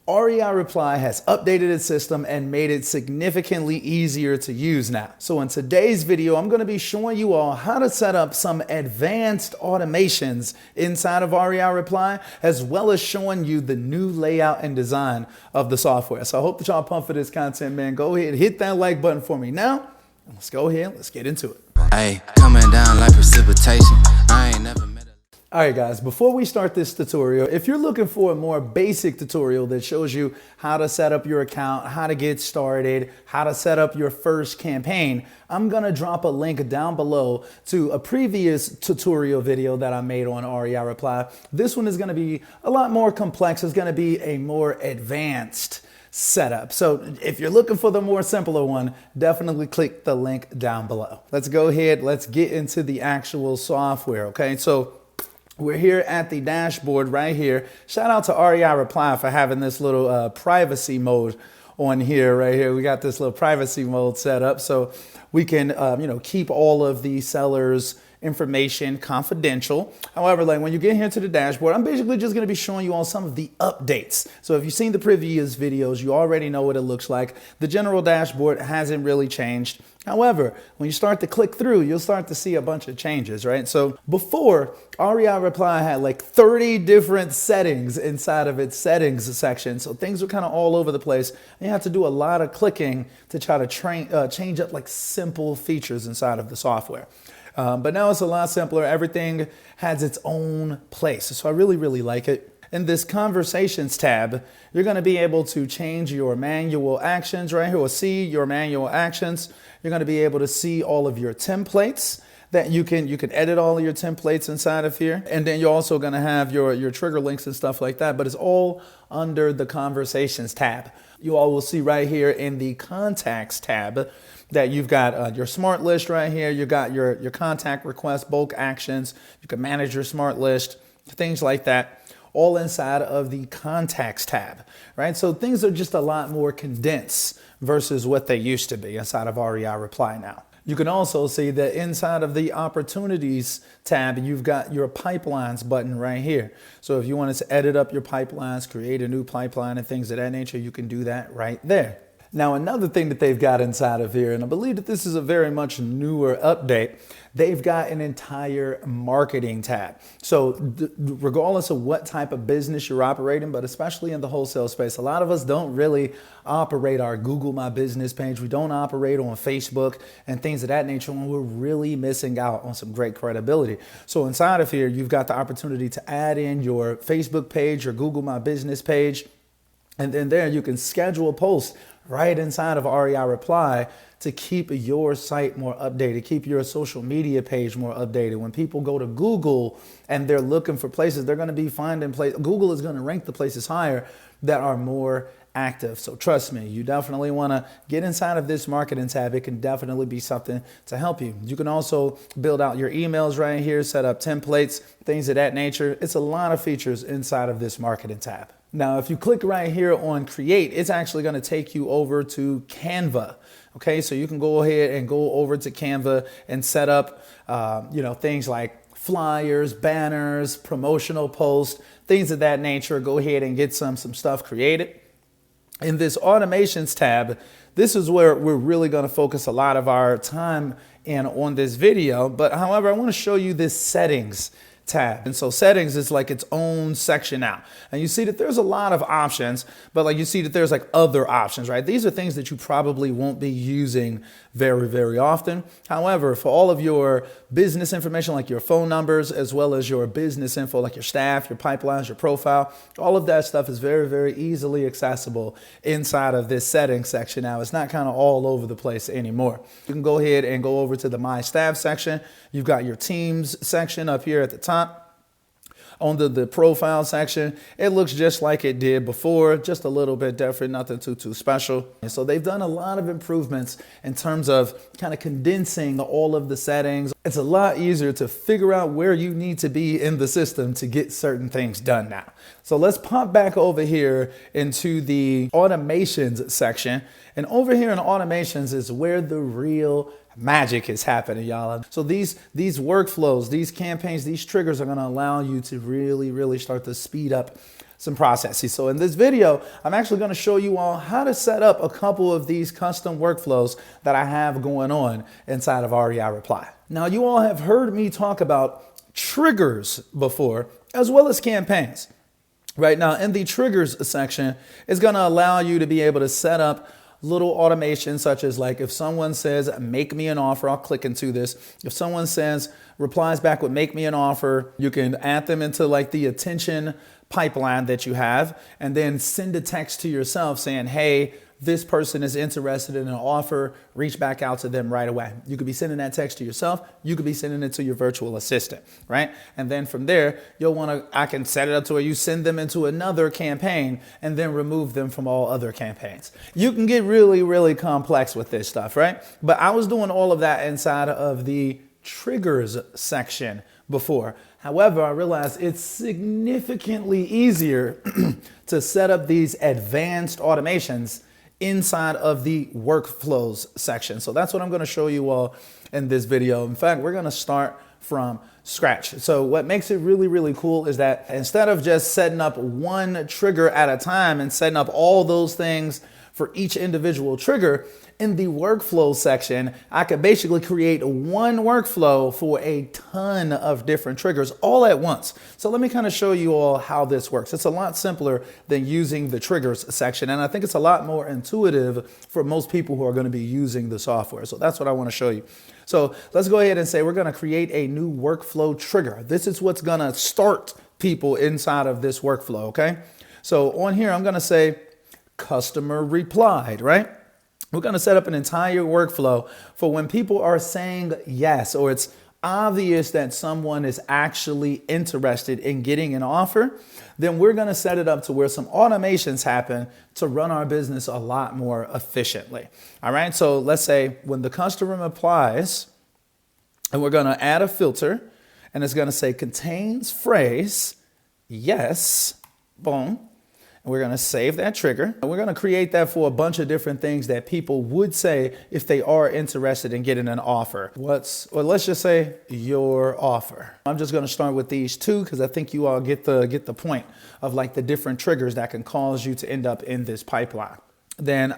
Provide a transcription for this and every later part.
REI Reply has updated its system and made it significantly easier to use now. So in today's video, I'm going to be showing you all how to set up some advanced automations inside of REI Reply, as well as showing you the new layout and design of the software. So I hope that y'all pumped for this content, man. Go ahead, hit that like button for me now. And let's go ahead, let's get into it. Hey, coming down like precipitation. I ain't never met a... All right, guys, before we start this tutorial, if you're looking for a more basic tutorial that shows you how to set up your account, how to get started, how to set up your first campaign, I'm going to drop a link down below to a previous tutorial video that I made on REI Reply. This one is going to be a lot more complex. It's going to be a more advanced setup. So if you're looking for the more simpler one, definitely click the link down below. Let's go ahead. Let's get into the actual software. Okay, so we're here at the dashboard right here. Shout out to REI Reply for having this little privacy mode on here right here. We got this little privacy mode set up so we can keep all of the sellers' information confidential. However, like when you get here to the dashboard, I'm basically just going to be showing you all some of the updates. So if you've seen the previous videos, you already know what it looks like. The general dashboard hasn't really changed. However, when you start to click through, you'll start to see a bunch of changes, right? So before, REI Reply had like 30 different settings inside of its settings section. So things were kind of all over the place. And you have to do a lot of clicking to try to change up like simple features inside of the software. But now it's a lot simpler. Everything has its own place. So I really like it. In this conversations tab, you're going to be able to change your manual actions right here, or see your manual actions. You're going to be able to see all of your templates that you can edit all of your templates inside of here. And then you're also going to have your trigger links and stuff like that, but it's all under the conversations tab. You all will see right here in the contacts tab that you've got your smart list right here. You got your contact requests, bulk actions. You can manage your smart list, things like that, all inside of the contacts tab, right? So things are just a lot more condensed versus what they used to be inside of REI Reply now. You can also see that inside of the opportunities tab, you've got your pipelines button right here. So if you wanted to edit up your pipelines, create a new pipeline and things of that nature, you can do that right there. Now, another thing that they've got inside of here, and I believe that this is a very much newer update, they've got an entire marketing tab. So regardless of what type of business you're operating, but especially in the wholesale space, a lot of us don't really operate our Google My Business page. We don't operate on Facebook and things of that nature, and we're really missing out on some great credibility. So inside of here, you've got the opportunity to add in your Facebook page, your Google My Business page, and then there you can schedule a post right inside of REI Reply to keep your site more updated, keep your social media page more updated. When people go to Google and they're looking for places, they're going to be finding places. Google is going to rank the places higher that are more active. So trust me, you definitely want to get inside of this marketing tab. It can definitely be something to help you. You can also build out your emails right here, set up templates, things of that nature. It's a lot of features inside of this marketing tab. Now, if you click right here on create, it's actually going to take you over to Canva. Okay, so you can go ahead and go over to Canva and set up, things like flyers, banners, promotional posts, things of that nature. Go ahead and get some stuff created. In this automations tab, this is where we're really going to focus a lot of our time in on this video. But however, I want to show you this settings tab. And so settings is like its own section now. And you see that there's a lot of options, but like you see that there's like other options, right? These are things that you probably won't be using very often. However, for all of your business information, like your phone numbers, as well as your business info, like your staff, your pipelines, your profile, all of that stuff is very easily accessible inside of this settings section now. It's not kind of all over the place anymore. You can go ahead and go over to the My Staff section. You've got your Teams section up here at the top. On the profile section, it looks just like it did before, just a little bit different, nothing too special. And so they've done a lot of improvements in terms of kind of condensing all of the settings. It's a lot easier to figure out where you need to be in the system to get certain things done now. So let's pop back over here into the automations section. And over here in automations is where the real magic is happening, y'all. So these workflows, these campaigns, these triggers are going to allow you to really start to speed up some processes. So in this video, I'm actually going to show you all how to set up a couple of these custom workflows that I have going on inside of REI Reply. Now, you all have heard me talk about triggers before, as well as campaigns. Right now, in the triggers section, it's going to allow you to be able to set up little automation, such as like if someone says, make me an offer, I'll click into this. If someone says, replies back with make me an offer, you can add them into like the attention pipeline that you have, and then send a text to yourself saying, hey, this person is interested in an offer, reach back out to them right away. You could be sending that text to yourself. You could be sending it to your virtual assistant, right? And then from there, I can set it up to where you send them into another campaign and then remove them from all other campaigns. You can get really, really complex with this stuff, right? But I was doing all of that inside of the triggers section before. However, I realized it's significantly easier to set up these advanced automations inside of the workflows section. So that's what I'm going to show you all in this video. In fact, we're going to start from scratch. So what makes it really, really cool is that instead of just setting up one trigger at a time and setting up all those things for each individual trigger, in the workflow section, I could basically create one workflow for a ton of different triggers all at once. So let me kind of show you all how this works. It's a lot simpler than using the triggers section, and I think it's a lot more intuitive for most people who are going to be using the software. So that's what I want to show you. So let's go ahead and say we're going to create a new workflow trigger. This is what's going to start people inside of this workflow, okay? So on here, I'm going to say customer replied, right? We're going to set up an entire workflow for when people are saying yes, or it's obvious that someone is actually interested in getting an offer, then we're going to set it up to where some automations happen to run our business a lot more efficiently. All right. So let's say when the customer replies, and we're going to add a filter, and it's going to say contains phrase yes, boom. We're going to save that trigger. And we're going to create that for a bunch of different things that people would say if they are interested in getting an offer. Let's just say your offer. I'm just going to start with these two because I think you all get the point of like the different triggers that can cause you to end up in this pipeline. Then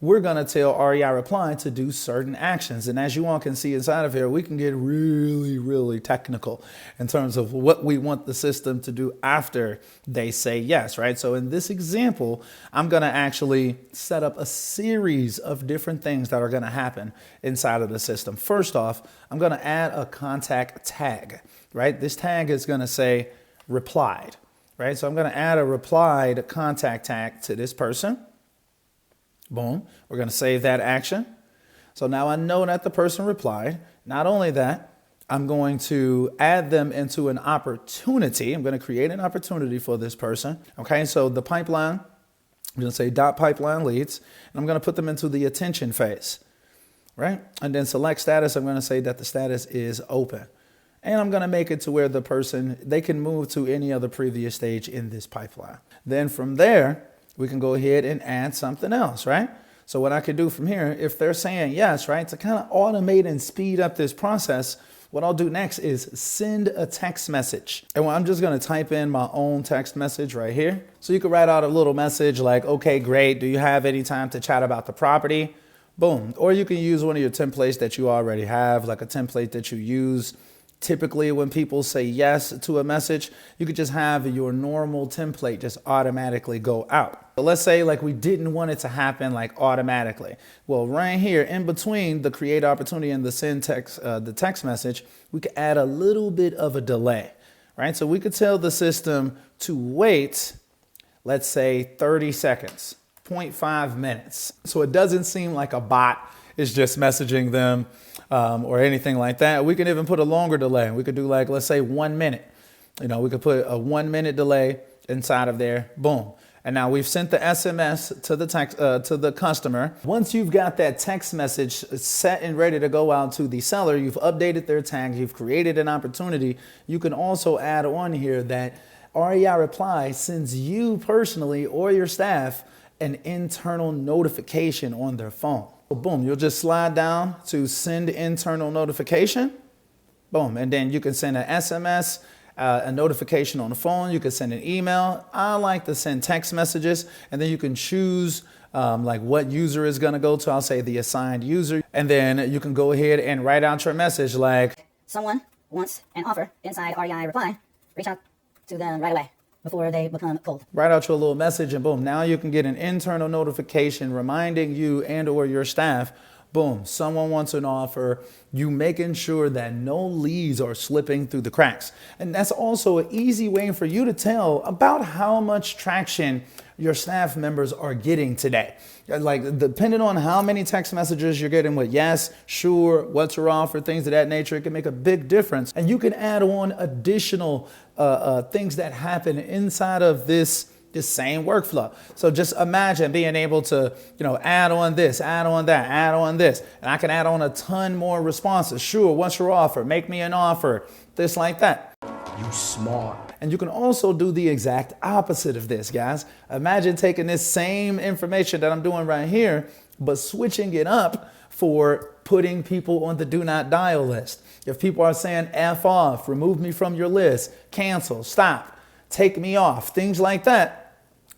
we're going to tell REI Reply to do certain actions. And as you all can see inside of here, we can get really, really technical in terms of what we want the system to do after they say yes, right? So in this example, I'm going to actually set up a series of different things that are going to happen inside of the system. First off, I'm going to add a contact tag, right? This tag is going to say replied, right? So I'm going to add a replied contact tag to this person. Boom. We're going to save that action. So now I know that the person replied. Not only that, I'm going to add them into an opportunity. I'm going to create an opportunity for this person. Okay, so the pipeline, I'm going to say dot pipeline leads, and I'm going to put them into the attention phase, right? And then select status, I'm going to say that the status is open. And I'm going to make it to where the person, they can move to any other previous stage in this pipeline. Then from there, we can go ahead and add something else, right? So what I could do from here, if they're saying yes, right, to kind of automate and speed up this process, what I'll do next is send a text message. And I'm just going to type in my own text message right here. So you can write out a little message like, okay, great. Do you have any time to chat about the property? Boom. Or you can use one of your templates that you already have, like a template that you use. Typically, when people say yes to a message, you could just have your normal template just automatically go out. But let's say like we didn't want it to happen like automatically. Well, right here in between the create opportunity and the send text, the text message, we could add a little bit of a delay, right? So we could tell the system to wait, let's say 30 seconds, 0.5 minutes. So it doesn't seem like a bot is just messaging them. Or anything like that. We can even put a longer delay. We could do like, let's say 1 minute. You know, we could put a 1 minute delay inside of there. Boom. And now we've sent the SMS to the customer. Once you've got that text message set and ready to go out to the seller, you've updated their tag, you've created an opportunity. You can also add on here that REI Reply sends you personally or your staff an internal notification on their phone. Boom, you'll just slide down to send internal notification. Boom, and then you can send an SMS a notification on the phone. You can send an email. I like to send text messages, and then you can choose like what user is going to go to. I'll say the assigned user, and then you can go ahead and write out your message like, someone wants an offer inside REI Reply. Reach out to them right away before they become cold. Write out your little message, and boom, now you can get an internal notification reminding you and or your staff, boom, someone wants an offer. You making sure that no leads are slipping through the cracks. And that's also an easy way for you to tell about how much traction your staff members are getting today. Like, depending on how many text messages you're getting with yes, sure, what's your offer, things of that nature, it can make a big difference. And you can add on additional things that happen inside of this same workflow. So just imagine being able to, add on this, add on that, add on this. And I can add on a ton more responses. Sure, what's your offer? Make me an offer. This, like that. You smart. And you can also do the exact opposite of this, guys. Imagine taking this same information that I'm doing right here, but switching it up for putting people on the do not dial list. If people are saying F off, remove me from your list, cancel, stop, take me off, things like that,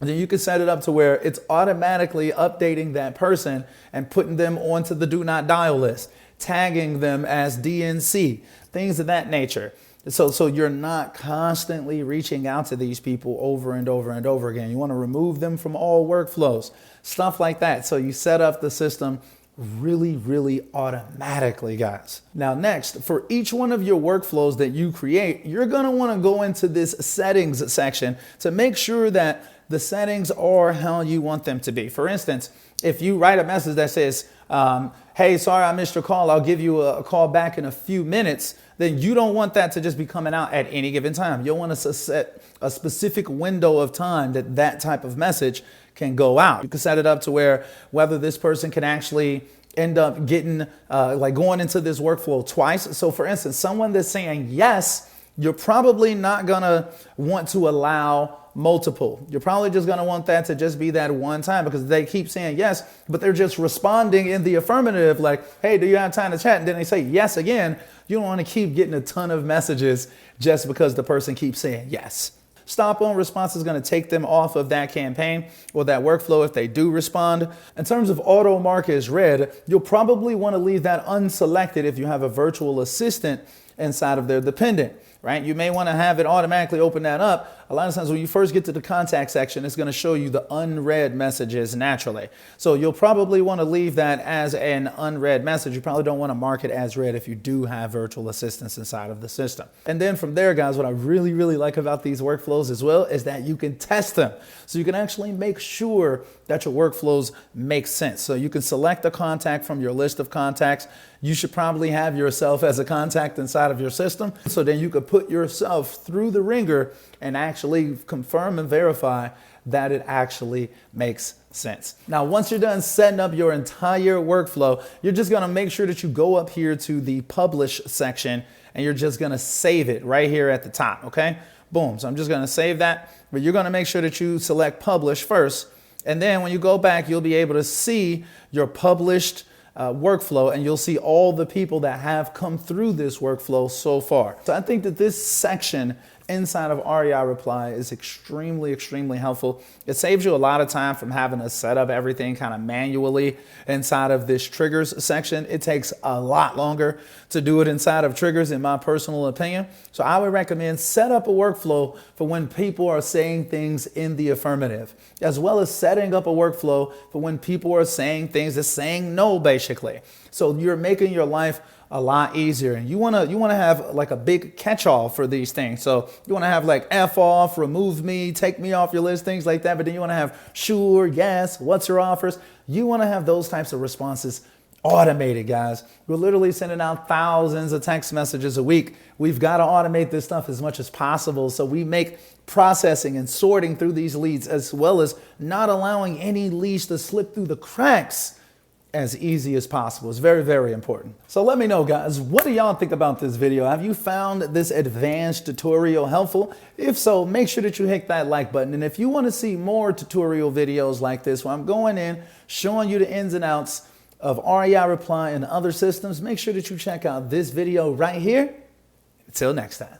then you can set it up to where it's automatically updating that person and putting them onto the do not dial list, tagging them as DNC, things of that nature. So you're not constantly reaching out to these people over and over and over again. You want to remove them from all workflows, stuff like that. So you set up the system really, really automatically, guys. Now, next, for each one of your workflows that you create, you're going to want to go into this settings section to make sure that the settings are how you want them to be. For instance, if you write a message that says, hey, sorry, I missed your call, I'll give you a call back in a few minutes, then you don't want that to just be coming out at any given time. You'll want to set a specific window of time that type of message can go out. You can set it up to where whether this person can actually end up getting, going into this workflow twice. So for instance, someone that's saying yes, you're probably not gonna want to allow multiple. You're probably just gonna want that to just be that one time, because they keep saying yes, but they're just responding in the affirmative, like, hey, do you have time to chat? And then they say yes again. You don't want to keep getting a ton of messages just because the person keeps saying yes. Stop on response is going to take them off of that campaign or that workflow if they do respond. In terms of auto mark as read, you'll probably want to leave that unselected if you have a virtual assistant inside of their dependent, right? You may want to have it automatically open that up. A lot of times when you first get to the contact section, it's going to show you the unread messages naturally. So you'll probably want to leave that as an unread message. You probably don't want to mark it as read if you do have virtual assistants inside of the system. And then from there, guys, what I really, really like about these workflows as well is that you can test them. So you can actually make sure that your workflows make sense. So you can select a contact from your list of contacts. You should probably have yourself as a contact inside of your system. So then you could put yourself through the ringer and actually confirm and verify that it actually makes sense. Now, once you're done setting up your entire workflow, you're just gonna make sure that you go up here to the publish section and you're just gonna save it right here at the top, okay? Boom, so I'm just gonna save that, but you're gonna make sure that you select publish first. And then when you go back, you'll be able to see your published workflow, and you'll see all the people that have come through this workflow so far. So I think that this section inside of REI Reply is extremely, extremely helpful. It saves you a lot of time from having to set up everything kind of manually inside of this triggers section. It takes a lot longer to do it inside of triggers, in my personal opinion. So I would recommend set up a workflow for when people are saying things in the affirmative, as well as setting up a workflow for when people are saying things that's saying no, basically. So you're making your life a lot easier, and you want to have like a big catch-all for these things. So you want to have like F off, remove me, take me off your list, things like that. But then you want to have sure, yes, what's your offers. You want to have those types of responses automated, guys. We're literally sending out thousands of text messages a week. We've got to automate this stuff as much as possible, so we make processing and sorting through these leads, as well as not allowing any leads to slip through the cracks, as easy as possible. It's very, very important. So let me know, guys, what do y'all think about this video? Have you found this advanced tutorial helpful? If so, make sure that you hit that like button. And if you want to see more tutorial videos like this, where I'm going in, showing you the ins and outs of REI Reply and other systems, make sure that you check out this video right here. Until next time.